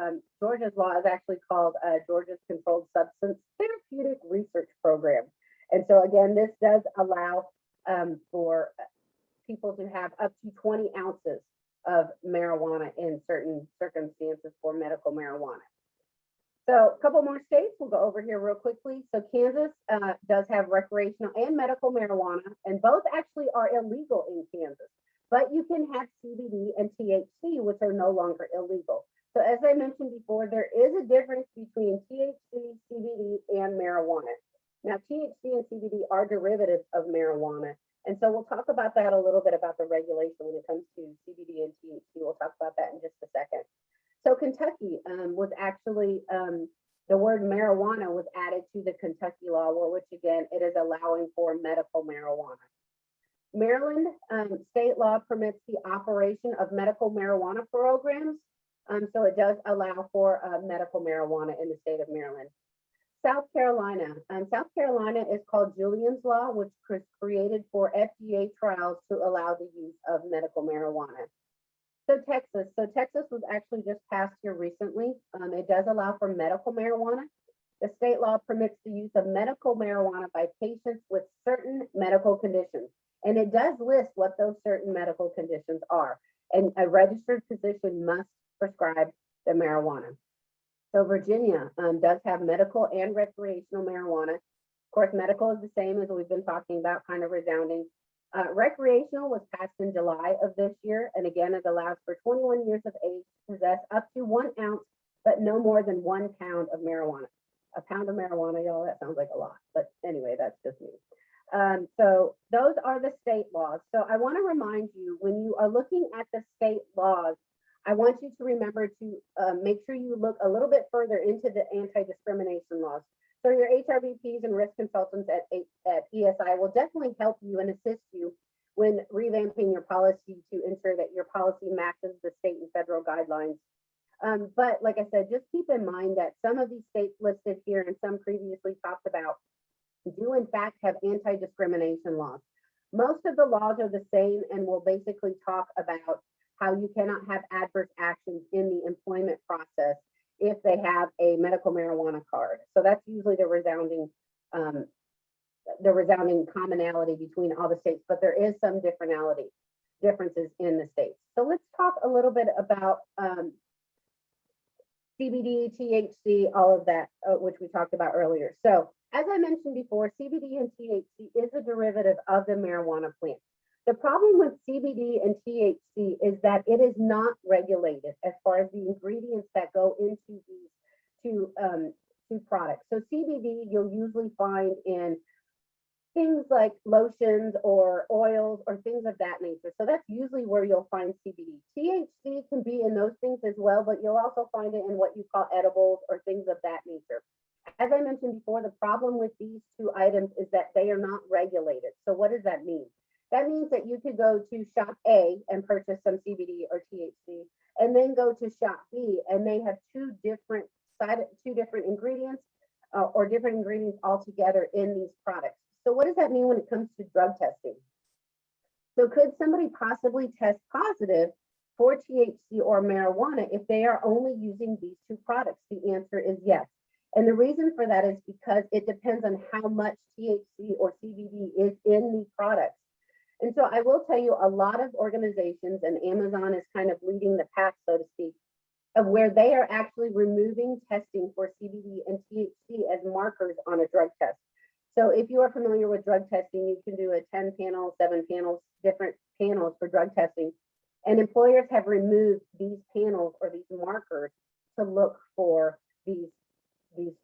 Georgia's law is actually called Georgia's Controlled Substance Therapeutic Research Program. And so again, this does allow for people to have up to 20 ounces of marijuana in certain circumstances for medical marijuana. So a couple more states, we'll go over here real quickly. So Kansas does have recreational and medical marijuana, and both actually are illegal in Kansas, but you can have CBD and THC, which are no longer illegal. So as I mentioned before, there is a difference between THC, CBD, and marijuana. Now, THC and CBD are derivatives of marijuana. And so we'll talk about that a little bit about the regulation when it comes to CBD and THC. We'll talk about that in just a second. So Kentucky was actually, the word marijuana was added to the Kentucky law, which again, it is allowing for medical marijuana. Maryland state law permits the operation of medical marijuana programs. So it does allow for medical marijuana in the state of Maryland. South Carolina is called Julian's Law, which was created for FDA trials to allow the use of medical marijuana. So Texas was actually just passed here recently. It does allow for medical marijuana. The state law permits the use of medical marijuana by patients with certain medical conditions. And it does list what those certain medical conditions are. And a registered physician must prescribe the marijuana. So Virginia does have medical and recreational marijuana. Of course, medical is the same as we've been talking about, kind of resounding. Recreational was passed in July of this year. And again, it allows for 21 years of age to possess up to 1 ounce, but no more than 1 pound of marijuana. A pound of marijuana, y'all, that sounds like a lot. But anyway, that's just me. So those are the state laws. So I want to remind you, when you are looking at the state laws, I want you to remember to make sure you look a little bit further into the anti-discrimination laws. So your HRBPs and risk consultants at EESI will definitely help you and assist you when revamping your policy to ensure that your policy matches the state and federal guidelines. But like I said, just keep in mind that some of these states listed here and some previously talked about do in fact have anti-discrimination laws. Most of the laws are the same and will basically talk about how you cannot have adverse actions in the employment process if they have a medical marijuana card. So that's usually the resounding commonality between all the states, but there is some differences in the states. So let's talk a little bit about CBD, THC, all of that, which we talked about earlier. So as I mentioned before, CBD and THC is a derivative of the marijuana plant. The problem with CBD and THC is that it is not regulated as far as the ingredients that go into these two products. So CBD you'll usually find in things like lotions or oils or things of that nature. So that's usually where you'll find CBD. THC can be in those things as well, but you'll also find it in what you call edibles or things of that nature. As I mentioned before, the problem with these two items is that they are not regulated. So what does that mean? That means that you could go to shop A and purchase some CBD or THC, and then go to shop B, and they have two different ingredients or different ingredients altogether in these products. So what does that mean when it comes to drug testing? So could somebody possibly test positive for THC or marijuana if they are only using these two products? The answer is yes. And the reason for that is because it depends on how much THC or CBD is in the products. And so I will tell you, a lot of organizations, and Amazon is kind of leading the pack, so to speak, of where they are actually removing testing for CBD and THC as markers on a drug test. So if you are familiar with drug testing, you can do a 10 panel, 7 panels, different panels for drug testing. And employers have removed these panels or these markers to look for these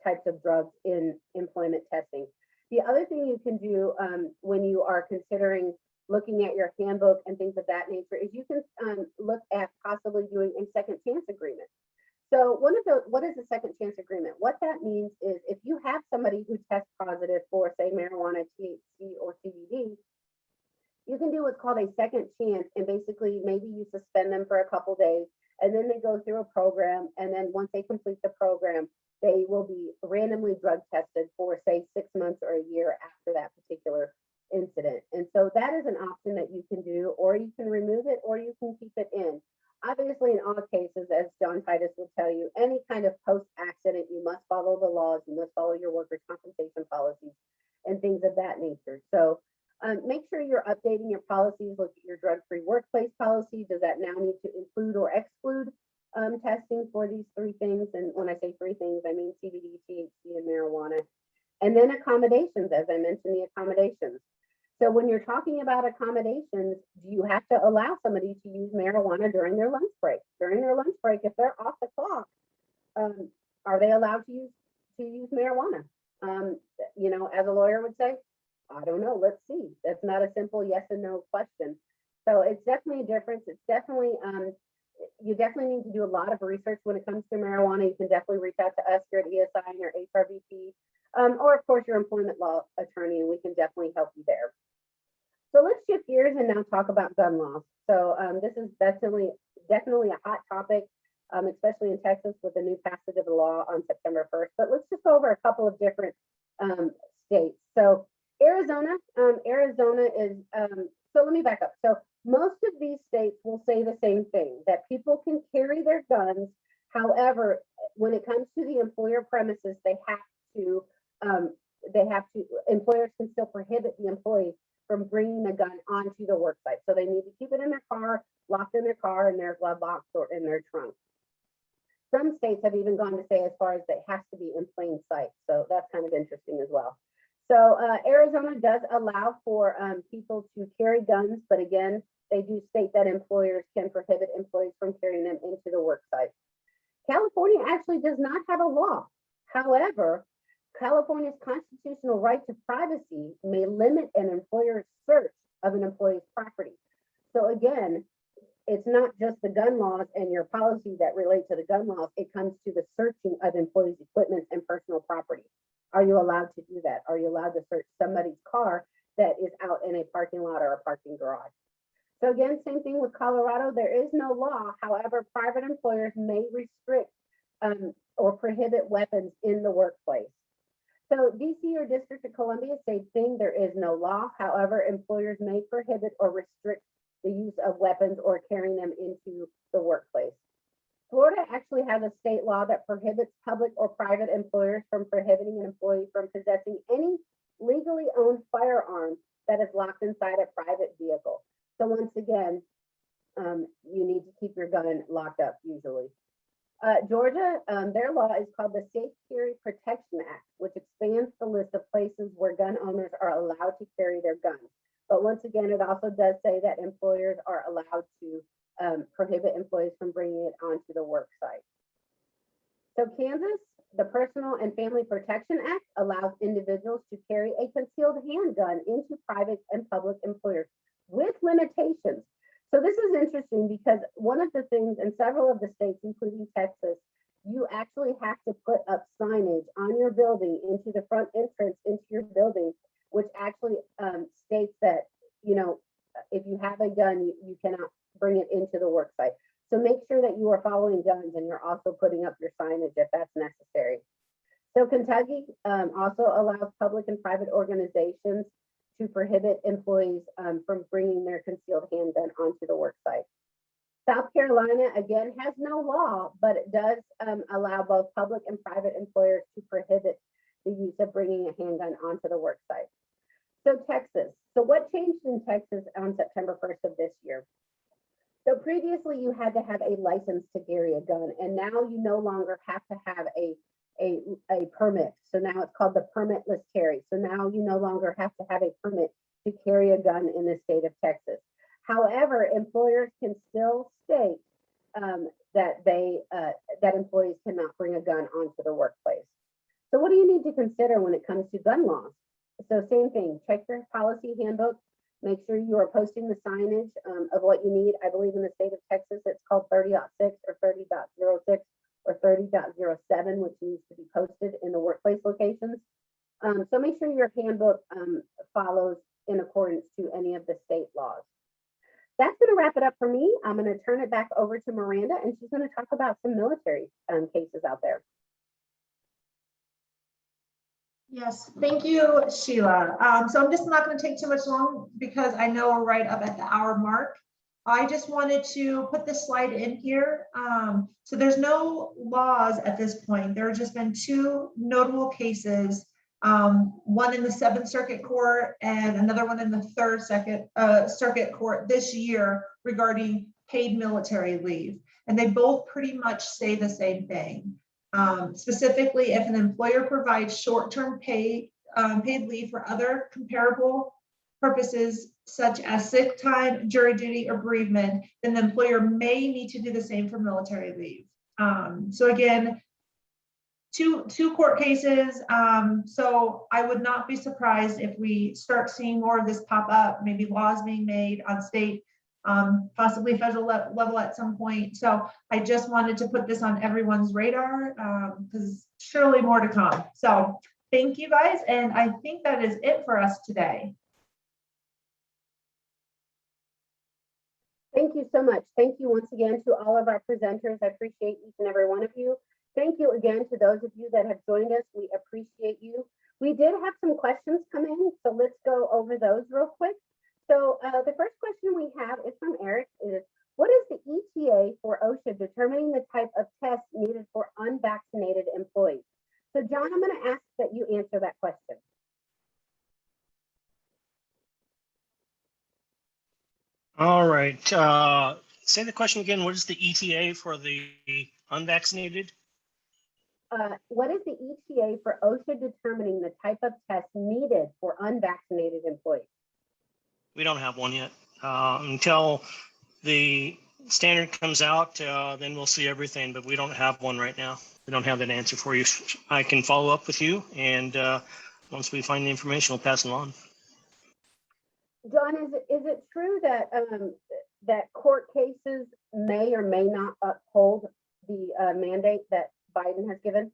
types of drugs in employment testing. The other thing you can do when you are considering looking at your handbook and things of that nature is you can look at possibly doing a second chance agreement. So what is a second chance agreement? What that means is if you have somebody who tests positive for, say, marijuana, THC, or CBD, you can do what's called a second chance, and basically maybe you suspend them for a couple days, and then they go through a program, and then once they complete the program, they will be randomly drug tested for, say, 6 months or a year after that particular incident. And so that is an option that you can do, or you can remove it, or you can keep it in. Obviously, in all cases, as John Titus will tell you, any kind of post-accident, you must follow the laws, you must follow your workers' compensation policies and things of that nature. So make sure you're updating your policies. Look at your drug-free workplace policy. Does that now need to include or exclude testing for these three things? And when I say three things, I mean CBD, THC, and marijuana. And then accommodations, as I mentioned, the accommodations. So when you're talking about accommodations, do you have to allow somebody to use marijuana during their lunch break? During their lunch break, if they're off the clock, are they allowed to use marijuana? You know, as a lawyer would say, I don't know, let's see. That's not a simple yes and no question. So it's definitely a difference. It's definitely, you definitely need to do a lot of research when it comes to marijuana. You can definitely reach out to us here at EESI and your HRVP, or of course your employment law attorney, and we can definitely help you there. So let's shift gears and now talk about gun laws. So this is definitely a hot topic, especially in Texas with the new passage of the law on September 1st. But let's just go over a couple of different states. So Arizona is, so let me back up. So most of these states will say the same thing, that people can carry their guns. However, when it comes to the employer premises, employers can still prohibit the employee from bringing the gun onto the work site. So they need to keep it in their car, locked in their car, in their glove box, or in their trunk. Some states have even gone to say as far as that it has to be in plain sight. So that's kind of interesting as well. So Arizona does allow for people to carry guns, but again, they do state that employers can prohibit employees from carrying them into the work site. California actually does not have a law. However, California's constitutional right to privacy may limit an employer's search of an employee's property. So again, it's not just the gun laws and your policy that relate to the gun laws. It comes to the searching of employees' equipment and personal property. Are you allowed to do that? Are you allowed to search somebody's car that is out in a parking lot or a parking garage? So again, same thing with Colorado. There is no law. However, private employers may restrict or prohibit weapons in the workplace. So DC or District of Columbia, same thing. There is no law. However, employers may prohibit or restrict the use of weapons or carrying them into the workplace. Florida actually has a state law that prohibits public or private employers from prohibiting an employee from possessing any legally owned firearm that is locked inside a private vehicle. So once again, you need to keep your gun locked up usually. Georgia, their law is called the Safe Carry Protection Act, which expands the list of places where gun owners are allowed to carry their guns. But once again, it also does say that employers are allowed to prohibit employees from bringing it onto the work site. So Kansas, the Personal and Family Protection Act allows individuals to carry a concealed handgun into private and public employers with limitations. So this is interesting because one of the things in several of the states, including Texas, you actually have to put up signage on your building into the front entrance into your building, which actually states that, you know, if you have a gun, you cannot bring it into the work site. So make sure that you are following guns and you're also putting up your signage if that's necessary. So Kentucky also allows public and private organizations to prohibit employees from bringing their concealed handgun onto the work site. South Carolina, again, has no law, but it does allow both public and private employers to prohibit the use of bringing a handgun onto the work site. So Texas. So what changed in Texas on September 1st of this year? So previously you had to have a license to carry a gun, and now you no longer have to have a permit. So now it's called the permitless carry. So now you no longer have to have a permit to carry a gun in the state of Texas. However, employers can still state that employees cannot bring a gun onto the workplace. So what do you need to consider when it comes to gun laws? So same thing, check your policy handbook, make sure you are posting the signage of what you need. I believe in the state of Texas, it's called 30.6 or 30.06 or 30.07, which needs to be posted in the workplace locations. So make sure your handbook follows in accordance to any of the state laws. That's going to wrap it up for me. I'm going to turn it back over to Miranda, and she's going to talk about some military cases out there. Yes, thank you, Sheila. So I'm just not going to take too much long because I know we're right up at the hour mark. I just wanted to put this slide in here. So there's no laws at this point. There have just been two notable cases, one in the 7th Circuit Court and another one in the 3rd Circuit Court this year regarding paid military leave. And they both pretty much say the same thing. Specifically, if an employer provides short-term paid leave for other comparable purposes, such as sick time, jury duty, or bereavement, then the employer may need to do the same for military leave. So again, two court cases. So I would not be surprised if we start seeing more of this pop up, maybe laws being made on state, possibly federal level at some point. So I just wanted to put this on everyone's radar because surely more to come. So thank you guys. And I think that is it for us today. Thank you so much. Thank you once again to all of our presenters. I appreciate each and every one of you. Thank you again to those of you that have joined us. We appreciate you. We did have some questions come in, so let's go over those real quick. So the first question we have is from Eric. Is what is the ETA for OSHA determining the type of test needed for unvaccinated employees? So John, I'm going to ask that you answer that question. All right. Say the question again. What is the ETA for the unvaccinated? What is the ETA for OSHA determining the type of test needed for unvaccinated employees? We don't have one yet. Until the standard comes out, then we'll see everything, but we don't have one right now. We don't have that answer for you. I can follow up with you, and once we find the information, we'll pass it on. John, is it true that that court cases may or may not uphold the mandate that Biden has given?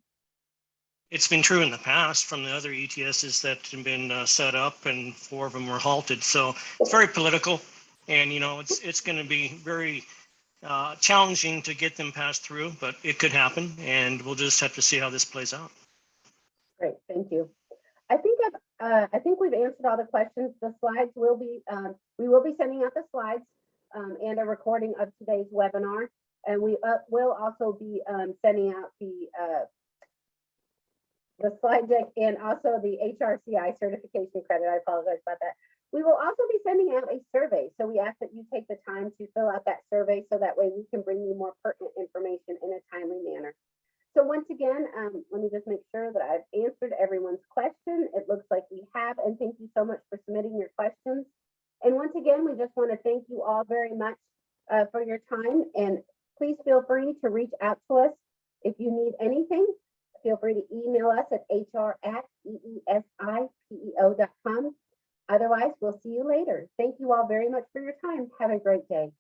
It's been true in the past from the other ETSs that have been set up, and 4 of them were halted. So it's very political, and it's going to be very challenging to get them passed through, but it could happen, and we'll just have to see how this plays out. Great, thank you. I think we've answered all the questions. The slides will be we will be sending out the slides and a recording of today's webinar, and we will also be sending out the slide deck and also the HRCI certification credit. I apologize about that. We will also be sending out a survey. So we ask that you take the time to fill out that survey so that way we can bring you more pertinent information in a timely manner. So once again, let me just make sure that I've answered everyone's question. It looks like we have, and thank you so much for submitting your questions. And once again, we just want to thank you all very much for your time, and please feel free to reach out to us if you need anything. Feel free to email us at hr@eesipeo.com. Otherwise, we'll see you later. Thank you all very much for your time. Have a great day.